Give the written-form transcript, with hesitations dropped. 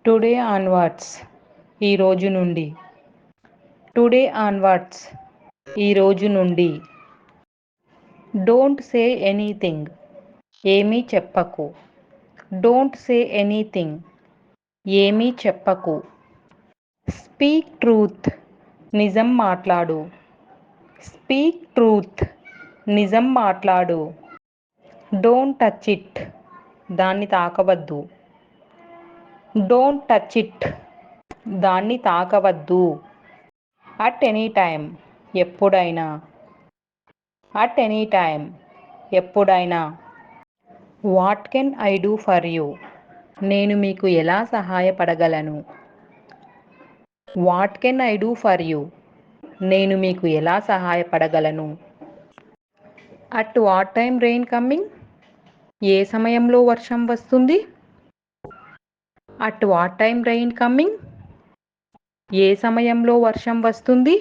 Today onwards ఈరోజు నుండి. Today onwards ఈరోజు నుండి. డోంట్ సే ఎనీథింగ్ ఏమీ చెప్పకు. డోంట్ సే ఎనీథింగ్ ఏమీ చెప్పకు. స్పీక్ ట్రూత్ నిజం మాట్లాడు. స్పీక్ ట్రూత్ నిజం మాట్లాడు. డోంట్ టచ్ ఇట్ దాన్ని తాకవద్దు. డోంట్ టచ్ ఇట్ దాన్ని తాకవద్దు. అట్ ఎనీ టైమ్ ఎప్పుడైనా. అట్ ఎనీ టైమ్ ఎప్పుడైనా. What can I do for you నేను మీకు ఎలా సహాయపడగలను. What can I do for you నేను మీకు ఎలా సహాయపడగలను. At what time rain coming ఏ సమయంలో వర్షం వస్తుంది. At what time rain coming ఏ సమయంలో వర్షం వస్తుంది.